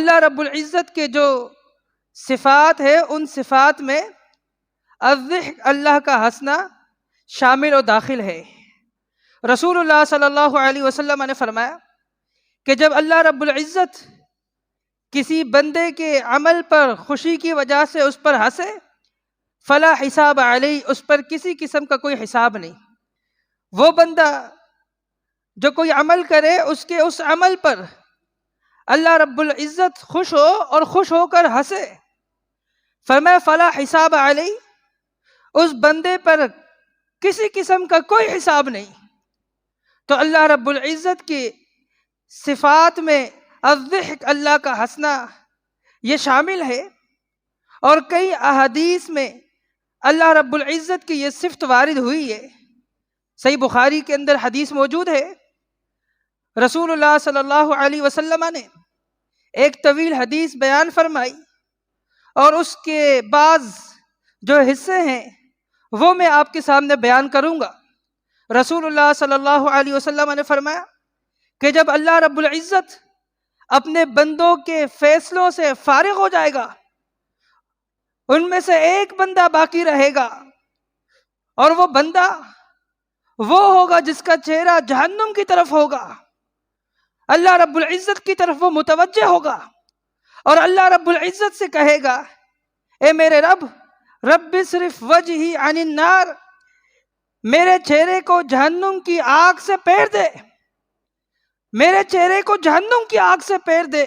اللہ رب العزت کے جو صفات ہے ان صفات میں الضحک اللہ کا ہنسنا شامل و داخل ہے۔ رسول اللہ صلی اللہ علیہ وسلم نے فرمایا کہ جب اللہ رب العزت کسی بندے کے عمل پر خوشی کی وجہ سے اس پر ہنسے فلا حساب علیہ، اس پر کسی قسم کا کوئی حساب نہیں۔ وہ بندہ جو کوئی عمل کرے اس کے اس عمل پر اللہ رب العزت خوش ہو اور خوش ہو کر ہنسے، فرمایا فلا حساب علیہ، اس بندے پر کسی قسم کا کوئی حساب نہیں۔ تو اللہ رب العزت کی صفات میں الضحک اللہ کا ہنسنا یہ شامل ہے، اور کئی احادیث میں اللہ رب العزت کی یہ صفت وارد ہوئی ہے۔ صحیح بخاری کے اندر حدیث موجود ہے، رسول اللہ صلی اللہ علیہ وسلم نے ایک طویل حدیث بیان فرمائی، اور اس کے بعض جو حصے ہیں وہ میں آپ کے سامنے بیان کروں گا۔ رسول اللہ صلی اللہ علیہ وسلم نے فرمایا کہ جب اللہ رب العزت اپنے بندوں کے فیصلوں سے فارغ ہو جائے گا، ان میں سے ایک بندہ باقی رہے گا، اور وہ بندہ وہ ہوگا جس کا چہرہ جہنم کی طرف ہوگا۔ اللہ رب العزت کی طرف وہ متوجہ ہوگا اور اللہ رب العزت سے کہے گا اے میرے رب، رب صرف وجہی عن النار، میرے چہرے کو جہنم کی آگ سے پیر دے، میرے چہرے کو جہنم کی آگ سے پیر دے،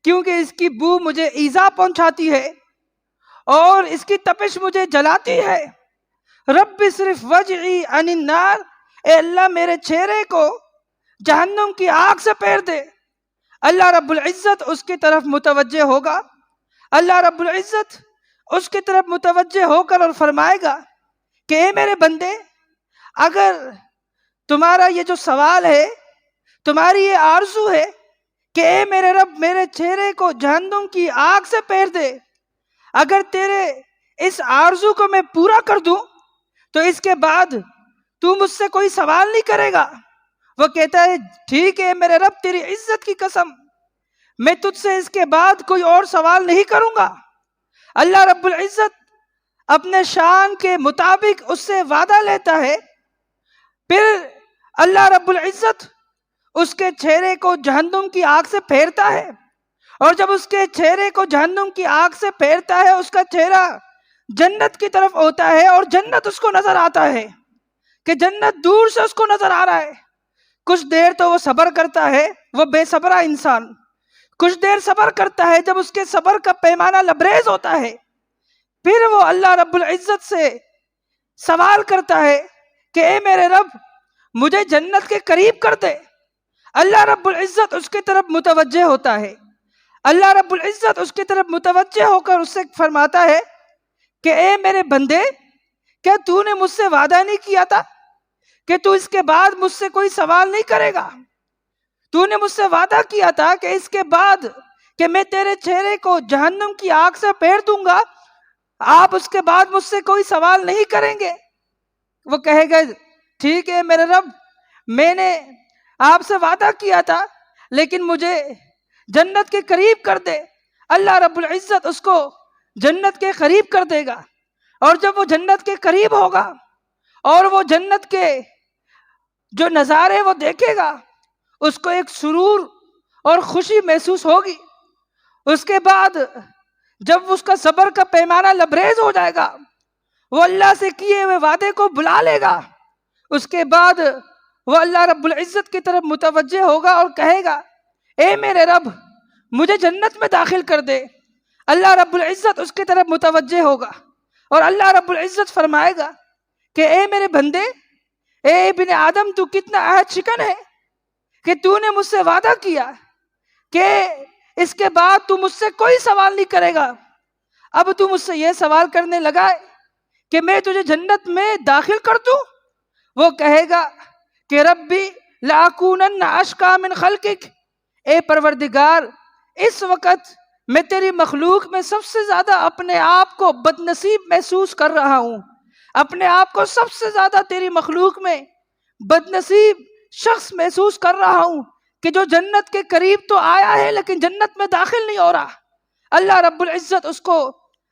کیونکہ اس کی بو مجھے ایذا پہنچاتی ہے اور اس کی تپش مجھے جلاتی ہے۔ رب صرف وجہی عن النار، اے اللہ میرے چہرے کو جہنم کی آگ سے پیر دے۔ اللہ رب العزت اس کی طرف متوجہ ہوگا، اللہ رب العزت اس کی طرف متوجہ ہو کر اور فرمائے گا کہ اے میرے بندے، اگر تمہارا یہ جو سوال ہے، تمہاری یہ آرزو ہے کہ اے میرے رب میرے چہرے کو جہنم کی آگ سے پیر دے، اگر تیرے اس آرزو کو میں پورا کر دوں تو اس کے بعد تو مجھ سے کوئی سوال نہیں کرے گا۔ وہ کہتا ہے ٹھیک ہے میرے رب، تیری عزت کی قسم، میں تجھ سے اس کے بعد کوئی اور سوال نہیں کروں گا۔ اللہ رب العزت اپنے شان کے مطابق اس سے وعدہ لیتا ہے، پھر اللہ رب العزت اس کے چہرے کو جہنم کی آگ سے پھیرتا ہے، اور جب اس کے چہرے کو جہنم کی آگ سے پھیرتا ہے اس کا چہرہ جنت کی طرف ہوتا ہے، اور جنت اس کو نظر آتا ہے کہ جنت دور سے اس کو نظر آ رہا ہے۔ کچھ دیر تو وہ صبر کرتا ہے، وہ بے صبرا انسان کچھ دیر صبر کرتا ہے، جب اس کے صبر کا پیمانہ لبریز ہوتا ہے پھر وہ اللہ رب العزت سے سوال کرتا ہے کہ اے میرے رب مجھے جنت کے قریب کر دے۔ اللہ رب العزت اس کی طرف متوجہ ہوتا ہے، اللہ رب العزت اس کی طرف متوجہ ہو کر اس سے فرماتا ہے کہ اے میرے بندے، کیا تو نے مجھ سے وعدہ نہیں کیا تھا کہ تو اس کے بعد مجھ سے کوئی سوال نہیں کرے گا؟ تو نے مجھ سے وعدہ کیا تھا کہ اس کے بعد کہ میں تیرے چہرے کو جہنم کی آگ سے پھیر دوں گا، آپ اس کے بعد مجھ سے کوئی سوال نہیں کریں گے۔ وہ کہے گا ٹھیک ہے میرے رب، میں نے آپ سے وعدہ کیا تھا لیکن مجھے جنت کے قریب کر دے۔ اللہ رب العزت اس کو جنت کے قریب کر دے گا، اور جب وہ جنت کے قریب ہوگا اور وہ جنت کے جو نظارے وہ دیکھے گا، اس کو ایک سرور اور خوشی محسوس ہوگی۔ اس کے بعد جب اس کا صبر کا پیمانہ لبریز ہو جائے گا، وہ اللہ سے کیے ہوئے وعدے کو بلا لے گا۔ اس کے بعد وہ اللہ رب العزت کی طرف متوجہ ہوگا اور کہے گا اے میرے رب مجھے جنت میں داخل کر دے۔ اللہ رب العزت اس کی طرف متوجہ ہوگا اور اللہ رب العزت فرمائے گا کہ اے میرے بندے، اے ابن آدم، تو کتنا عہد شکن ہے کہ تو نے مجھ سے وعدہ کیا کہ اس کے بعد تو مجھ سے کوئی سوال نہیں کرے گا، اب تو مجھ سے یہ سوال کرنے لگا ہے کہ میں تجھے جنت میں داخل کر دوں۔ وہ کہے گا کہ ربی لاکونن اشقا من خلقک، اے پروردگار اس وقت میں تیری مخلوق میں سب سے زیادہ اپنے آپ کو بد نصیب محسوس کر رہا ہوں، اپنے آپ کو سب سے زیادہ تیری مخلوق میں بد نصیب شخص محسوس کر رہا ہوں، کہ جو جنت کے قریب تو آیا ہے لیکن جنت میں داخل نہیں ہو رہا، اللہ رب العزت اس کو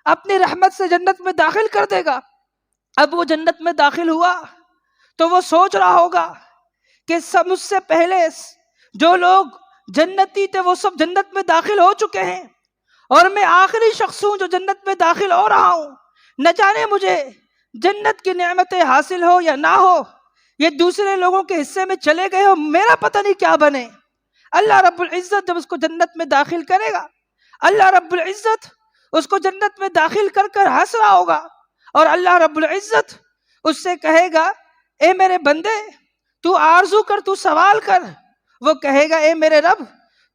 اپنی رحمت سے جنت میں داخل کر دے گا۔ اب وہ جنت میں داخل ہوا تو وہ سوچ رہا ہوگا کہ سب مجھ سے پہلے جو لوگ جنتی تھے وہ سب جنت میں داخل ہو چکے ہیں، اور میں آخری شخص ہوں جو جنت میں داخل ہو رہا ہوں۔ نہ جانے مجھے جنت کی نعمتیں حاصل ہو یا نہ ہو، یہ دوسرے لوگوں کے حصے میں چلے گئے ہو، میرا پتہ نہیں کیا بنے۔ اللہ رب العزت جب اس کو جنت میں داخل کرے گا، اللہ رب العزت اس کو جنت میں داخل کر کر ہنس رہا ہوگا، اور اللہ رب العزت اس سے کہے گا اے میرے بندے تو آرزو کر، تو سوال کر۔ وہ کہے گا اے میرے رب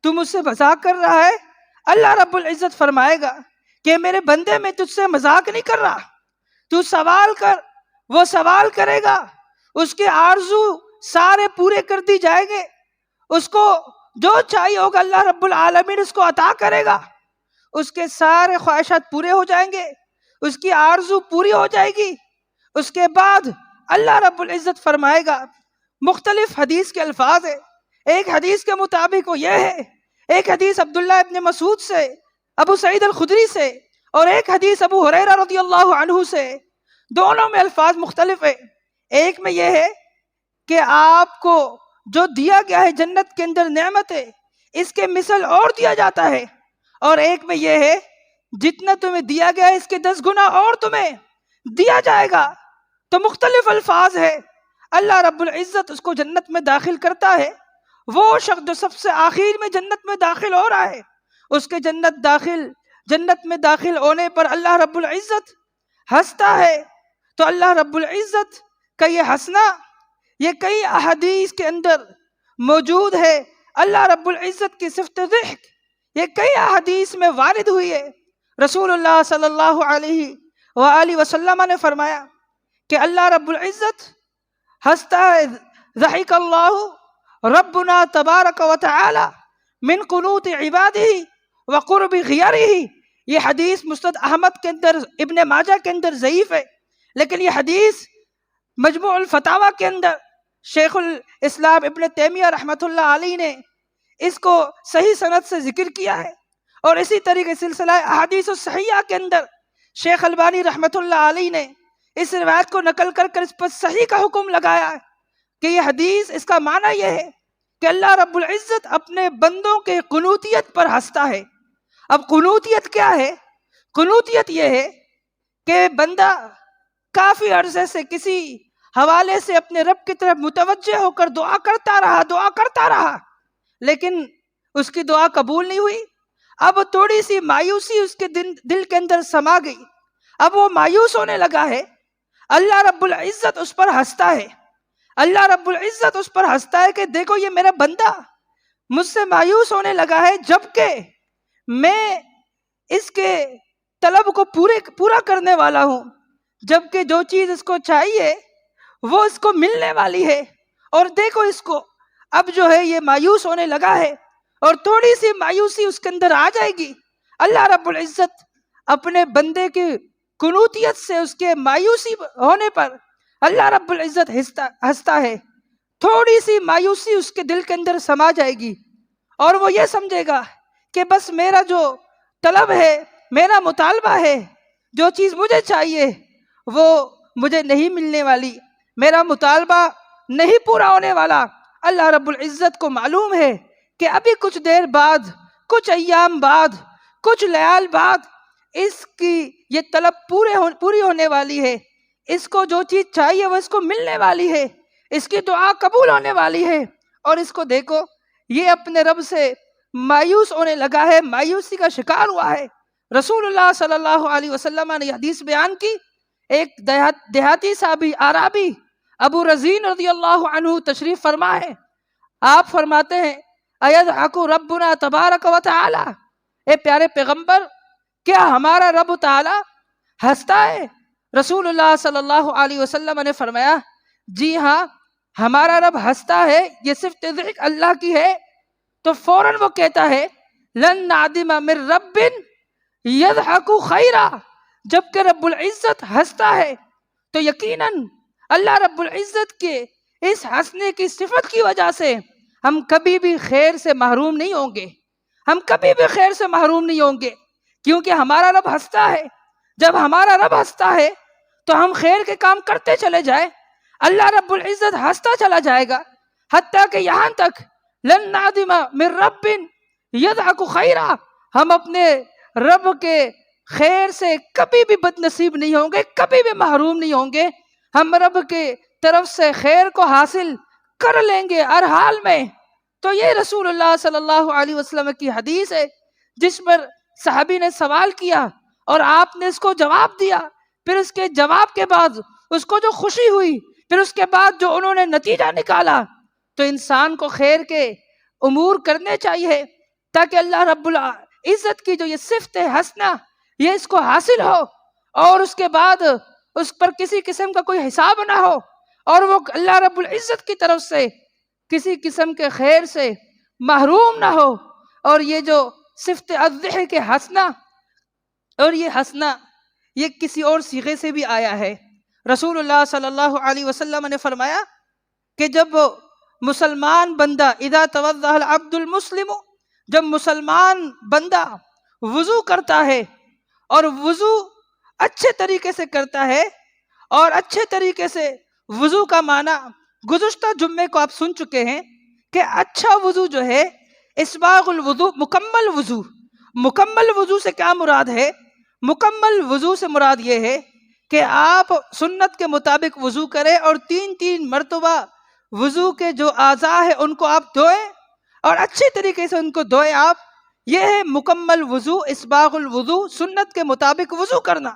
تو مجھ سے مذاق کر رہا ہے؟ اللہ رب العزت فرمائے گا کہ میرے بندے میں تجھ سے مذاق نہیں کر رہا، تو سوال کر۔ وہ سوال کرے گا، اس کے آرزو سارے پورے کر دی جائیں گے، اس کو جو چاہیے ہوگا اللہ رب العالمین اس کو عطا کرے گا، اس کے سارے خواہشات پورے ہو جائیں گے، اس کی آرزو پوری ہو جائے گی۔ اس کے بعد اللہ رب العزت فرمائے گا، مختلف حدیث کے الفاظ ہے، ایک حدیث کے مطابق وہ یہ ہے، ایک حدیث عبداللہ ابن مسعود سے، ابو سعید الخدری سے، اور ایک حدیث ابو ہریرہ رضی اللہ عنہ سے، دونوں میں الفاظ مختلف ہے۔ ایک میں یہ ہے کہ آپ کو جو دیا گیا ہے جنت کے اندر نعمت ہے، اس کے مثل اور دیا جاتا ہے، اور ایک میں یہ ہے جتنا تمہیں دیا گیا ہے اس کے 10 گنا اور تمہیں دیا جائے گا۔ تو مختلف الفاظ ہے۔ اللہ رب العزت اس کو جنت میں داخل کرتا ہے، وہ شخص جو سب سے آخر میں جنت میں داخل ہو رہا ہے، اس کے جنت میں داخل ہونے پر اللہ رب العزت ہنستا ہے۔ تو اللہ رب العزت کا یہ ہنسنا یہ کئی احادیث کے اندر موجود ہے۔ اللہ رب العزت کی صفت ضحک یہ کئی احادیث میں وارد ہوئی ہے۔ رسول اللہ صلی اللہ علیہ وآلہ وسلم نے فرمایا کہ اللہ رب العزت ہنستا ہے، ضحک اللہ ربنا تبارک و تعالی من قنوت عبادہ وقرب غیرہ۔ یہ حدیث مسند احمد کے اندر، ابن ماجہ کے اندر ضعیف ہے، لیکن یہ حدیث مجموع الفتاوی کے اندر شیخ الاسلام ابن تیمیہ رحمۃ اللہ علیہ نے اس کو صحیح سند سے ذکر کیا ہے، اور اسی طریقے سلسلہ احادیث الصحیحہ کے اندر شیخ البانی رحمۃ اللہ علیہ نے اس روایت کو نقل کر کر اس پر صحیح کا حکم لگایا ہے کہ یہ حدیث اس کا معنی یہ ہے کہ اللہ رب العزت اپنے بندوں کے قنوتیت پر ہنستا ہے۔ اب قنوتیت کیا ہے؟ قنوتیت یہ ہے کہ بندہ کافی عرصے سے کسی حوالے سے اپنے رب کی طرف متوجہ ہو کر دعا کرتا رہا لیکن اس کی دعا قبول نہیں ہوئی۔ اب تھوڑی سی مایوسی اس کے دل کے اندر سما گئی، اب وہ مایوس ہونے لگا ہے، اللہ رب العزت اس پر ہنستا ہے۔ اللہ رب العزت اس پر ہنستا ہے کہ دیکھو یہ میرا بندہ مجھ سے مایوس ہونے لگا ہے، جبکہ میں اس کے طلب کو پورا کرنے والا ہوں، جبکہ جو چیز اس کو چاہیے وہ اس کو ملنے والی ہے، اور دیکھو اس کو اب جو ہے یہ مایوس ہونے لگا ہے، اور تھوڑی سی مایوسی اس کے اندر آ جائے گی۔ اللہ رب العزت اپنے بندے کی قنوتیت سے اس کے مایوسی ہونے پر اللہ رب العزت ہنستا ہے، تھوڑی سی مایوسی اس کے دل کے اندر سما جائے گی، اور وہ یہ سمجھے گا کہ بس میرا جو طلب ہے، میرا مطالبہ ہے، جو چیز مجھے چاہیے وہ مجھے نہیں ملنے والی، میرا مطالبہ نہیں پورا ہونے والا۔ اللہ رب العزت کو معلوم ہے کہ ابھی کچھ دیر بعد، کچھ ایام بعد، کچھ لیال بعد اس کی یہ طلب پوری ہونے والی ہے، اس کو جو چیز چاہیے وہ اس کو ملنے والی ہے، اس کی دعا قبول ہونے والی ہے، اور اس کو دیکھو یہ اپنے رب سے مایوس ہونے لگا ہے، مایوسی کا شکار ہوا ہے۔ رسول اللہ صلی اللہ علیہ وسلم نے حدیث بیان کی، ایک دیہاتی صحابی عربی ابو رزین رضی اللہ عنہ تشریف فرما ہے، آپ فرماتے ہیں ایضحک ربنا تبارک و تعالی، اے پیارے پیغمبر کیا ہمارا رب تعالی ہنستا ہے؟ رسول اللہ صلی اللہ علیہ وسلم نے فرمایا جی ہاں ہمارا رب ہنستا ہے، یہ صرف ضحک اللہ کی ہے۔ تو فوراً وہ کہتا ہے لن نعدم من رب یضحک خیرا، جبکہ رب العزت ہنستا ہے تو یقیناً اللہ رب العزت کے اس ہنسنے کی صفت کی وجہ سے ہم کبھی بھی خیر سے محروم نہیں ہوں گے، ہم کبھی بھی خیر سے محروم نہیں ہوں گے، کیونکہ ہمارا رب ہنستا ہے۔ جب ہمارا رب ہنستا ہے تو ہم خیر کے کام کرتے چلے جائیں، اللہ رب العزت ہنستا چلا جائے گا، حتیٰ کہ یہاں تک لن نعدم من رب یضحک خیرا، ہم اپنے رب کے خیر سے کبھی بھی بد نصیب نہیں ہوں گے، کبھی بھی محروم نہیں ہوں گے، ہم رب کے طرف سے خیر کو حاصل کر لیں گے ہر حال میں۔ تو یہ رسول اللہ صلی اللہ علیہ وسلم کی حدیث ہے، جس پر صحابی نے سوال کیا اور آپ نے اس کو جواب دیا، پھر اس کے جواب کے بعد اس کو جو خوشی ہوئی، پھر اس کے بعد جو انہوں نے نتیجہ نکالا، تو انسان کو خیر کے امور کرنے چاہیے تاکہ اللہ رب العزت کی جو یہ صفت ہے حسنہ، یہ اس کو حاصل ہو، اور اس کے بعد اس پر کسی قسم کا کوئی حساب نہ ہو، اور وہ اللہ رب العزت کی طرف سے کسی قسم کے خیر سے محروم نہ ہو۔ اور یہ جو صفت الضحک حسنہ، اور یہ حسنہ یہ کسی اور صیغے سے بھی آیا ہے۔ رسول اللہ صلی اللہ علیہ وسلم نے فرمایا کہ جب مسلمان بندہ اذا توضأ العبد المسلم، جب مسلمان بندہ وضو کرتا ہے، اور وضو اچھے طریقے سے کرتا ہے، اور اچھے طریقے سے وضو کا معنی گزشتہ جمعے کو آپ سن چکے ہیں کہ اچھا وضو جو ہے اسباغ الوضو، مکمل وضو۔ مکمل وضو سے کیا مراد ہے؟ مکمل وضو سے مراد یہ ہے کہ آپ سنت کے مطابق وضو کریں، اور 3 مرتبہ وضو کے جو اعضاء ہیں ان کو آپ دھوئیں، اور اچھے طریقے سے ان کو دھوئیں آپ۔ یہ ہے مکمل وضو، اسباغ الوضو، سنت کے مطابق وضو کرنا۔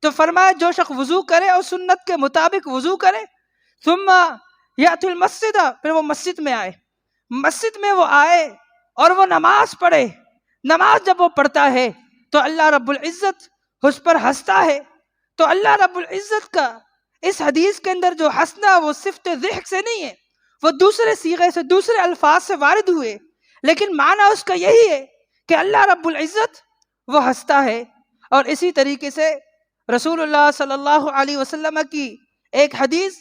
تو فرمایا جو شخص وضو کرے اور سنت کے مطابق وضو کرے، ثم یأتی المسجد، پھر وہ مسجد میں آئے، مسجد میں وہ آئے اور وہ نماز پڑھے۔ نماز جب وہ پڑھتا ہے تو اللہ رب العزت اس پر ہنستا ہے۔ تو اللہ رب العزت کا اس حدیث کے اندر جو ہنسنا وہ صفت ضحک سے نہیں ہے، وہ دوسرے صیغے سے، دوسرے الفاظ سے وارد ہوئے، لیکن معنی اس کا یہی ہے کہ اللہ رب العزت وہ ہنستا ہے۔ اور اسی طریقے سے رسول اللہ صلی اللہ علیہ وسلم کی ایک حدیث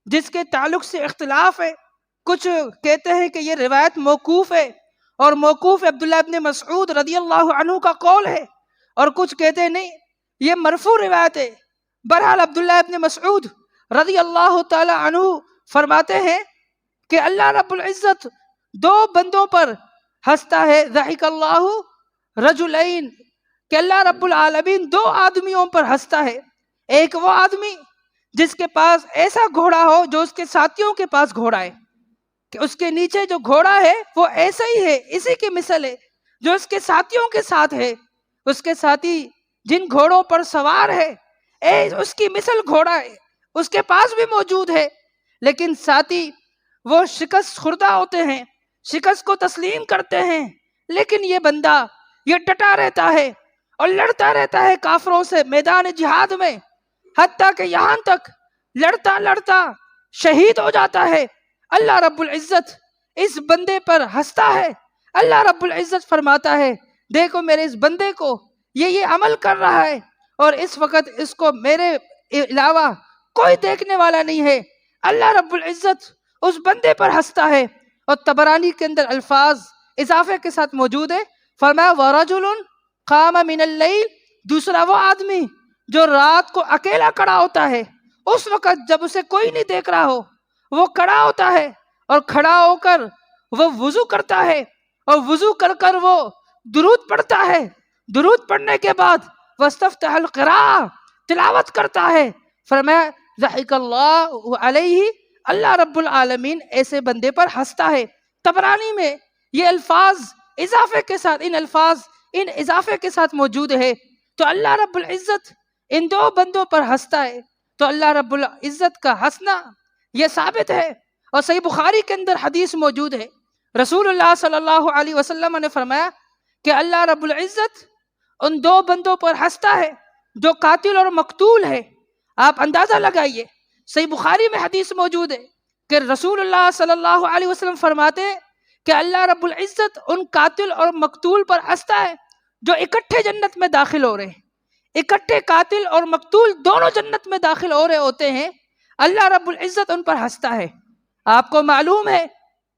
جس کے تعلق سے اختلاف ہے، کچھ کہتے ہیں کہ یہ روایت موقوف ہے، اور موقوف عبداللہ ابن مسعود رضی اللہ عنہ کا قول ہے، اور کچھ کہتے ہیں نہیں یہ مرفوع روایت ہے۔ بہرحال عبداللہ ابن مسعود رضی اللہ تعالی عنہ فرماتے ہیں کہ اللہ رب العزت 2 بندوں پر ہنستا ہے، ضحک اللہ رجلین، کہ اللہ رب العالمین 2 آدمیوں پر ہنستا ہے۔ ایک وہ آدمی جس کے پاس ایسا گھوڑا ہو جو اس کے ساتھیوں کے پاس گھوڑا ہے، کہ اس کے نیچے جو گھوڑا ہے وہ ایسا ہی ہے، اسی کی مثل ہے جو اس کے ساتھیوں کے ساتھ ہے، اس کے ساتھی جن گھوڑوں پر سوار ہے اس کی مثل گھوڑا ہے، اس کے پاس بھی موجود ہے، لیکن ساتھی وہ شکست خوردہ ہوتے ہیں، شکست کو تسلیم کرتے ہیں، لیکن یہ بندہ یہ ڈٹا رہتا ہے اور لڑتا رہتا ہے کافروں سے میدان جہاد میں، حتیٰ کہ یہاں تک لڑتا لڑتا شہید ہو جاتا ہے۔ اللہ رب العزت اس بندے پر ہنستا ہے، اللہ رب العزت فرماتا ہے دیکھو میرے اس بندے کو یہ عمل کر رہا ہے، اور اس وقت اس کو میرے علاوہ کوئی دیکھنے والا نہیں ہے، اللہ رب العزت اس بندے پر ہنستا ہے۔ اور طبرانی کے اندر الفاظ اضافے کے ساتھ موجود ہے، فرمایا وَرَجُلٌ قَامَ مِنَ اللَّيْلِ، دوسرا وہ آدمی جو رات کو اکیلا کھڑا ہوتا ہے، اس وقت جب اسے کوئی نہیں دیکھ رہا ہو، وہ کھڑا ہوتا ہے، اور کھڑا ہو کر وہ وضو کرتا ہے، اور وضو کر کر وہ درود پڑھتا ہے، درود پڑھنے کے بعد وَاسْتَفْتَحَ الْقِرَاءَ، تلاوت کرتا ہے۔ فرمایا ضحک اللہ علیہ، اللہ رب العالمین ایسے بندے پر ہنستا ہے۔ طبرانی میں یہ الفاظ اضافے کے ساتھ، ان اضافے کے ساتھ موجود ہے۔ تو اللہ رب العزت ان 2 بندوں پر ہنستا ہے۔ تو اللہ رب العزت کا ہنسنا یہ ثابت ہے، اور صحیح بخاری کے اندر حدیث موجود ہے، رسول اللہ صلی اللہ علیہ وسلم نے فرمایا کہ اللہ رب العزت ان 2 بندوں پر ہنستا ہے جو قاتل اور مقتول ہے۔ آپ اندازہ لگائیے، صحیح بخاری میں حدیث موجود ہے کہ رسول اللہ صلی اللہ علیہ وسلم فرماتے ہیں کہ اللہ رب العزت ان قاتل اور مقتول پر ہنستا ہے جو اکٹھے جنت میں داخل ہو رہے ہیں، اکٹھے قاتل اور مقتول دونوں جنت میں داخل ہو رہے ہوتے ہیں، اللہ رب العزت ان پر ہنستا ہے۔ آپ کو معلوم ہے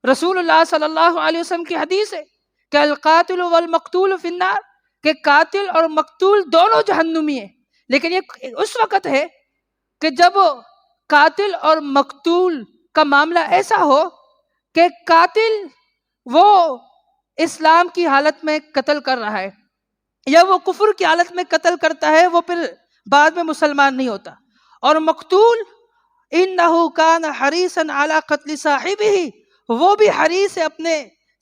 رسول اللہ صلی اللہ علیہ وسلم کی حدیث ہے کہ القاتل والمقتول فی النار، کہ قاتل اور مقتول دونوں جہنمی ہیں. لیکن یہ اس وقت ہے کہ جب قاتل اور مقتول کا معاملہ ایسا ہو کہ قاتل وہ اسلام کی حالت میں قتل کر رہا ہے یا وہ کفر کی حالت میں قتل کرتا ہے، وہ پھر بعد میں مسلمان نہیں ہوتا. اور مقتول انہو کان حریصا علی قتل صاحبہ، وہ بھی حریص ہے اپنے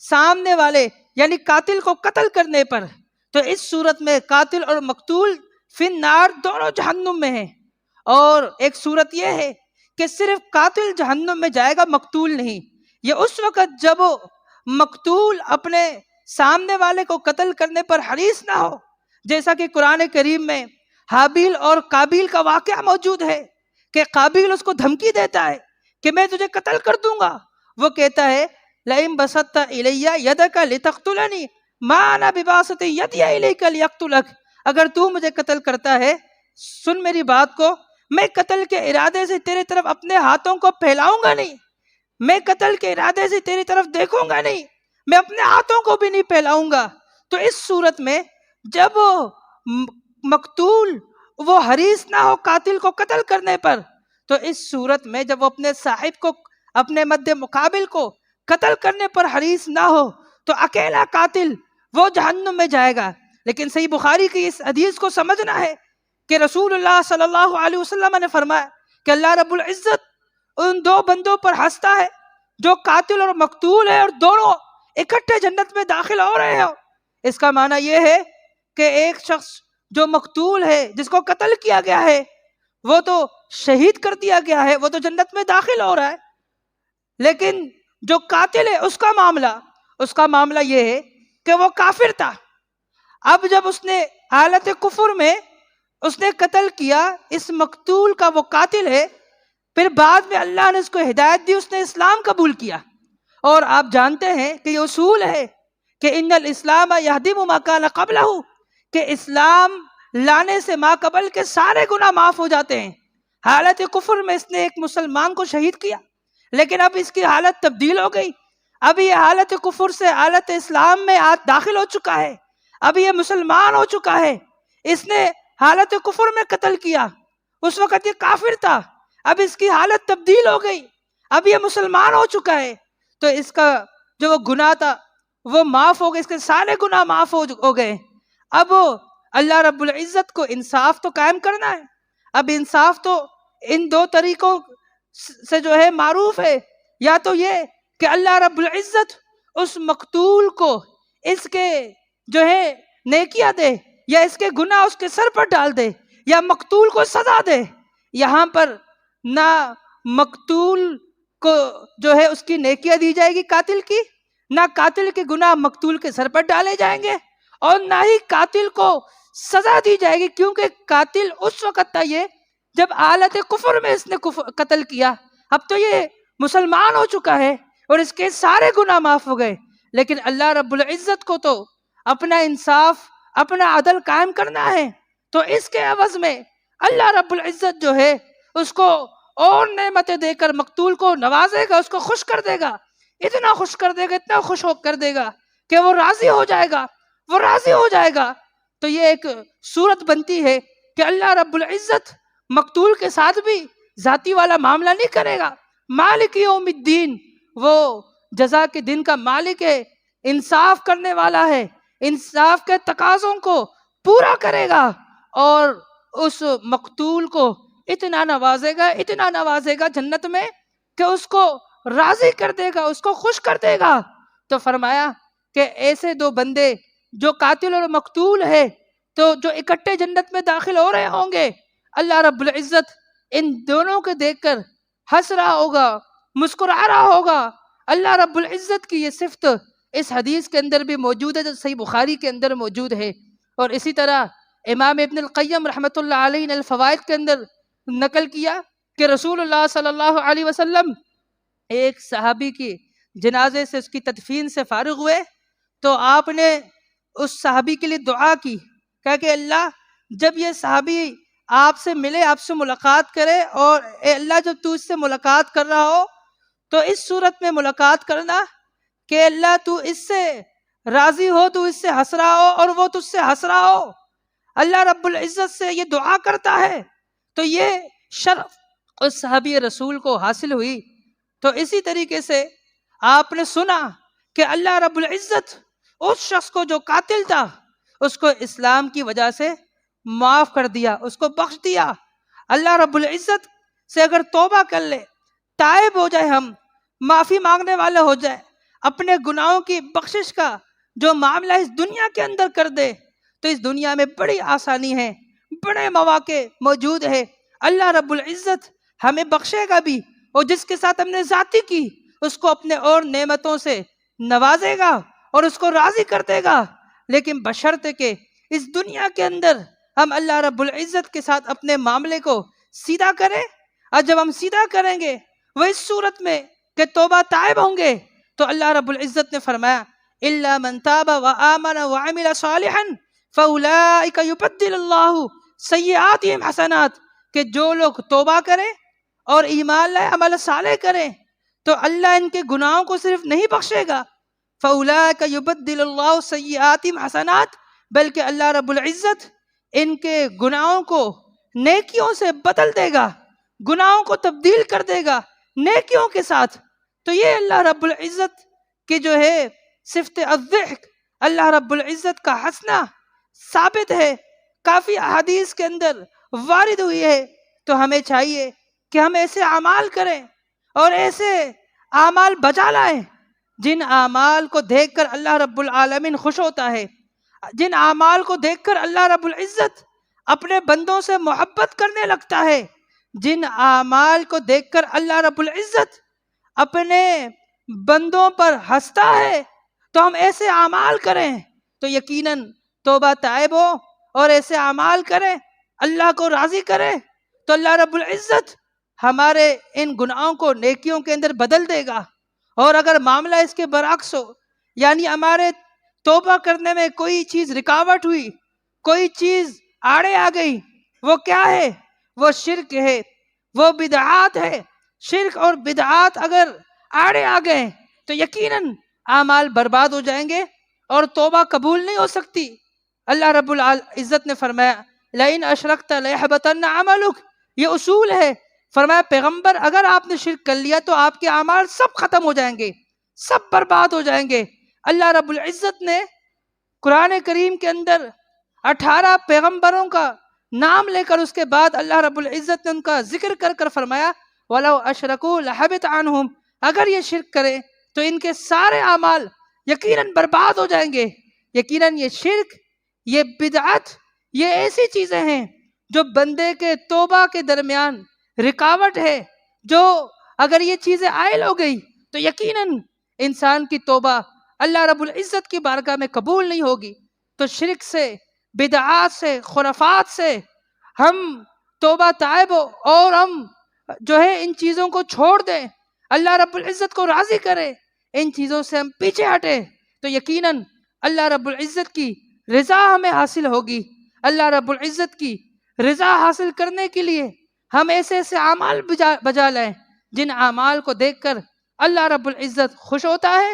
سامنے والے یعنی قاتل کو قتل کرنے پر. تو اس صورت میں قاتل اور مقتول فی النار دونوں جہنم میں ہیں. اور ایک صورت یہ ہے کہ صرف قاتل جہنم میں جائے گا، مقتول نہیں. یہ اس وقت جب مقتول اپنے سامنے والے کو قتل کرنے پر حریص نہ ہو، جیسا کہ قرآن کریم میں حابیل اور قابیل کا واقعہ موجود ہے کہ قابیل اس کو دھمکی دیتا ہے کہ میں تجھے قتل کر دوں گا. وہ کہتا ہے لئن بسطت الی یدک لتقتلنی ما انا بباسط یدی الیک لیقتلک، اگر تو مجھے قتل کرتا ہے سن میری بات کو، میں قتل کے ارادے سے تیرے طرف اپنے ہاتھوں کو پھیلاؤں گا نہیں، میں قتل کے ارادے سے تیری طرف دیکھوں گا نہیں، میں اپنے ہاتھوں کو بھی نہیں پھیلاؤں گا. تو اس صورت میں جب مقتول وہ حریص نہ ہو قاتل کو قتل کرنے پر، تو اس صورت میں جب وہ اپنے صاحب کو، اپنے مد مقابل کو قتل کرنے پر حریص نہ ہو، تو اکیلا قاتل وہ جہنم میں جائے گا. لیکن صحیح بخاری کی اس حدیث کو سمجھنا ہے کہ رسول اللہ صلی اللہ علیہ وسلم نے فرمایا کہ اللہ رب العزت ان دو بندوں پر ہنستا ہے جو قاتل اور مقتول ہے اور دونوں اکٹھے جنت میں داخل ہو رہے ہو. اس کا معنی یہ ہے کہ ایک شخص جو مقتول ہے، جس کو قتل کیا گیا ہے، وہ تو شہید کر دیا گیا ہے، وہ تو جنت میں داخل ہو رہا ہے. لیکن جو قاتل ہے اس کا معاملہ یہ ہے کہ وہ کافر تھا. اب جب اس نے حالت کفر میں اس نے قتل کیا، اس مقتول کا وہ قاتل ہے، پھر بعد میں اللہ نے اس کو ہدایت دی، اس نے اسلام قبول کیا. اور آپ جانتے ہیں کہ یہ اصول ہے کہ ان الاسلام یہدم ما کان قبلہ، کہ اسلام لانے سے ما قبل کے سارے گناہ معاف ہو جاتے ہیں. حالت کفر میں اس نے ایک مسلمان کو شہید کیا، لیکن اب اس کی حالت تبدیل ہو گئی، اب یہ حالت کفر سے حالت اسلام میں داخل ہو چکا ہے، اب یہ مسلمان ہو چکا ہے. اس نے حالت کفر میں قتل کیا، اس وقت یہ کافر تھا، اب اس کی حالت تبدیل ہو گئی، اب یہ مسلمان ہو چکا ہے. تو اس کا جو وہ گناہ تھا وہ معاف ہو گئے، اس کے سارے گناہ معاف ہو گئے. اب اللہ رب العزت کو انصاف تو قائم کرنا ہے. اب انصاف تو ان دو طریقوں سے جو ہے معروف ہے، یا تو یہ کہ اللہ رب العزت اس مقتول کو اس کے جو ہے نیکیاں دے، یا اس کے گناہ اس کے سر پر ڈال دے، یا مقتول کو سزا دے. یہاں پر نہ مقتول کو جو ہے اس کی نیکیاں دی جائے گی قاتل کی، نہ قاتل کے گناہ مقتول کے سر پر ڈالے جائیں گے، اور نہ ہی قاتل کو سزا دی جائے گی، کیونکہ قاتل اس وقت تھا یہ جب حالت کفر میں اس نے قتل کیا. اب تو یہ مسلمان ہو چکا ہے اور اس کے سارے گناہ معاف ہو گئے. لیکن اللہ رب العزت کو تو اپنا انصاف، اپنا عدل قائم کرنا ہے، تو اس کے عوض میں اللہ رب العزت جو ہے اس کو اور نعمتیں دے کر مقتول کو نوازے گا، اس کو خوش کر دے گا، اتنا خوش کر دے گا، اتنا خوش کر دے گا کہ وہ راضی ہو جائے گا، وہ راضی ہو جائے گا. تو یہ ایک صورت بنتی ہے کہ اللہ رب العزت مقتول کے ساتھ بھی ذاتی والا معاملہ نہیں کرے گا. مالک یوم الدین، وہ جزا کے دن کا مالک ہے، انصاف کرنے والا ہے، انصاف کے تقاضوں کو پورا کرے گا، اور اس مقتول کو اتنا نوازے گا جنت میں کہ اس کو راضی کر دے گا، اس کو خوش کر دے گا. تو فرمایا کہ ایسے دو بندے جو قاتل اور مقتول ہے، تو جو اکٹھے جنت میں داخل ہو رہے ہوں گے، اللہ رب العزت ان دونوں کو دیکھ کر ہنس رہا ہوگا، مسکرا رہا ہوگا. اللہ رب العزت کی یہ صفت اس حدیث کے اندر بھی موجود ہے جو صحیح بخاری کے اندر موجود ہے. اور اسی طرح امام ابن القیم رحمۃ اللہ علیہ نے الفوائد کے اندر نقل کیا کہ رسول اللہ صلی اللہ علیہ وسلم ایک صحابی کی جنازے سے، اس کی تدفین سے فارغ ہوئے، تو آپ نے اس صحابی کے لیے دعا کی، کہا کہ اللہ جب یہ صحابی آپ سے ملے، آپ سے ملاقات کرے، اور اے اللہ جب تو اس سے ملاقات کر رہا ہو تو اس صورت میں ملاقات کرنا کہ اللہ تو اس سے راضی ہو، تو اس سے ہنس رہا ہو اور وہ تجھ سے ہنس رہا ہو، اللہ رب العزت سے یہ دعا کرتا ہے، تو یہ شرف اس صحابی رسول کو حاصل ہوئی۔ تو اسی طریقے سے آپ نے سنا کہ اللہ رب العزت اس شخص کو جو قاتل تھا اس کو اسلام کی وجہ سے معاف کر دیا، اس کو بخش دیا۔ اللہ رب العزت سے اگر توبہ کر لے، تائب ہو جائے، ہم معافی مانگنے والے ہو جائے، اپنے گناہوں کی بخشش کا جو معاملہ اس دنیا کے اندر کر دے، تو اس دنیا میں بڑی آسانی ہے، بڑے مواقع موجود ہے۔ اللہ رب العزت ہمیں بخشے گا بھی، اور جس کے ساتھ ہم نے ذاتی کی اس کو اپنے اور نعمتوں سے نوازے گا اور اس کو راضی کر دے گا، لیکن بشرط کہ اس دنیا کے اندر ہم اللہ رب العزت کے ساتھ اپنے معاملے کو سیدھا کریں۔ اور جب ہم سیدھا کریں گے وہ اس صورت میں کہ توبہ طائب ہوں گے، تو اللہ رب العزت نے فرمایا إِلَّا مَنْ تَابَ وَآمَنَ وَعَمِلَ صَالِحًا فَأُولَٰئِكَ يُبَدِّلُ اللَّهُ سَيِّئَاتِهِمْ حَسَنَاتٍ، کہ جو لوگ توبہ کریں اور ایمان لائے، عمل صالح کریں، تو اللہ ان کے گناہوں کو صرف نہیں بخشے گا، فَأُولَٰئِكَ يُبَدِّلُ اللَّهُ سَيِّئَاتِهِمْ حَسَنَاتٍ، بلکہ اللہ رب العزت ان کے گناہوں کو نیکیوں سے بدل دے گا، گناہوں کو تبدیل کر دے گا نیکیوں کے ساتھ۔ تو یہ اللہ رب العزت کی جو ہے صفت الضحک، اللہ رب العزت کا ہنسنا ثابت ہے، کافی احادیث کے اندر وارد ہوئی ہے۔ تو ہمیں چاہیے کہ ہم ایسے اعمال کریں اور ایسے اعمال بجا لائیں جن اعمال کو دیکھ کر اللہ رب العالمین خوش ہوتا ہے، جن اعمال کو دیکھ کر اللہ رب العزت اپنے بندوں سے محبت کرنے لگتا ہے، جن اعمال کو دیکھ کر اللہ رب العزت اپنے بندوں پر ہنستا ہے۔ تو ہم ایسے اعمال کریں تو یقیناً توبہ طائب ہو اور ایسے اعمال کریں، اللہ کو راضی کریں، تو اللہ رب العزت ہمارے ان گناہوں کو نیکیوں کے اندر بدل دے گا۔ اور اگر معاملہ اس کے برعکس ہو، یعنی ہمارے توبہ کرنے میں کوئی چیز رکاوٹ ہوئی، کوئی چیز آڑے آ گئی، وہ کیا ہے؟ وہ شرک ہے، وہ بدعات ہے۔ شرک اور بدعات اگر آڑے آ گئے تو یقیناً اعمال برباد ہو جائیں گے اور توبہ قبول نہیں ہو سکتی۔ اللہ رب العزت نے فرمایا لَإِنْ أَشْرَكْتَ لَيَحْبَطَنَّ عَمَلُكَ، یہ اصول ہے۔ فرمایا پیغمبر اگر آپ نے شرک کر لیا تو آپ کے اعمال سب ختم ہو جائیں گے، سب برباد ہو جائیں گے۔ اللہ رب العزت نے قرآن کریم کے اندر 18 پیغمبروں کا نام لے کر اس کے بعد اللہ رب العزت نے ان کا ذکر کر کر فرمایا وَلَوْ أَشْرَكُوا لَحَبِطَ عَنْهُمْ، اگر یہ شرک کریں تو ان کے سارے اعمال یقیناً برباد ہو جائیں گے۔ یقیناً یہ شرک، یہ بدعت، یہ ایسی چیزیں ہیں جو بندے کے توبہ کے درمیان رکاوٹ ہے، جو اگر یہ چیزیں عائل ہو گئی تو یقیناً انسان کی توبہ اللہ رب العزت کی بارگاہ میں قبول نہیں ہوگی۔ تو شرک سے، بدعات سے، خرافات سے ہم توبہ طائب ہو اور ہم جو ہے ان چیزوں کو چھوڑ دیں، اللہ رب العزت کو راضی کریں، ان چیزوں سے ہم پیچھے ہٹیں، تو یقیناً اللہ رب العزت کی رضا ہمیں حاصل ہوگی۔ اللہ رب العزت کی رضا حاصل کرنے کے لیے ہم ایسے ایسے اعمال بجا لائیں جن اعمال کو دیکھ کر اللہ رب العزت خوش ہوتا ہے،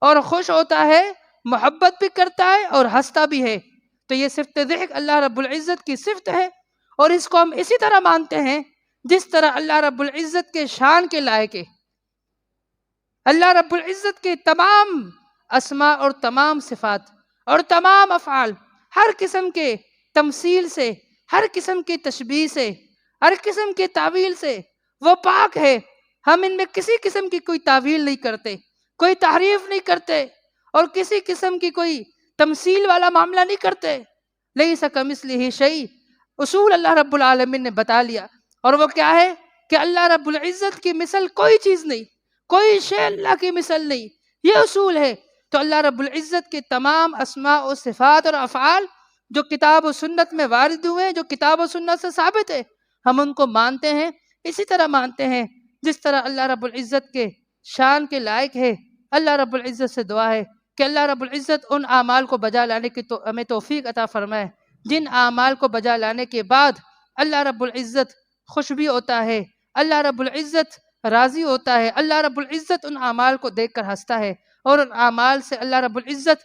اور خوش ہوتا ہے، محبت بھی کرتا ہے اور ہنستا بھی ہے۔ تو یہ صفت ضحک اللہ رب العزت کی صفت ہے، اور اس کو ہم اسی طرح مانتے ہیں جس طرح اللہ رب العزت کے شان کے لائق ہے۔ اللہ رب العزت کے تمام اسماء اور تمام صفات اور تمام افعال، ہر قسم کے تمثیل سے، ہر قسم کی تشبیہ سے، ہر قسم کی تعویل سے وہ پاک ہے۔ ہم ان میں کسی قسم کی کوئی تعویل نہیں کرتے، کوئی تحریف نہیں کرتے، اور کسی قسم کی کوئی تمثیل والا معاملہ نہیں کرتے۔ لیس کمثلہ شیء، اصول اللہ رب العالمین نے بتا لیا، اور وہ کیا ہے کہ اللہ رب العزت کی مثل کوئی چیز نہیں، کوئی شے اللہ کی مثل نہیں، یہ اصول ہے۔ تو اللہ رب العزت کے تمام اسماء و صفات اور افعال جو کتاب و سنت میں وارد ہوئے، جو کتاب و سنت سے ثابت ہے، ہم ان کو مانتے ہیں، اسی طرح مانتے ہیں جس طرح اللہ رب العزت کے شان کے لائق ہے۔ اللہ رب العزت سے دعا ہے کہ اللہ رب العزت ان اعمال کو بجا لانے کی تو ہمیں توفیق عطا فرمائے جن اعمال کو بجا لانے کے بعد اللہ رب العزت خوش بھی ہوتا ہے، اللہ رب العزت راضی ہوتا ہے، اللہ رب العزت ان اعمال کو دیکھ کر ہنستا ہے، اور ان اعمال سے اللہ رب العزت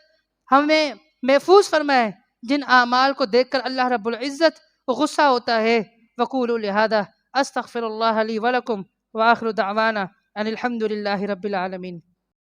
ہمیں محفوظ فرمائے جن اعمال کو دیکھ کر اللہ رب العزت غصہ ہوتا ہے۔ وقولوا لہذا استغفر اللہ لی ولکم وآخر دعوانا ان الحمد للہ رب العالمین۔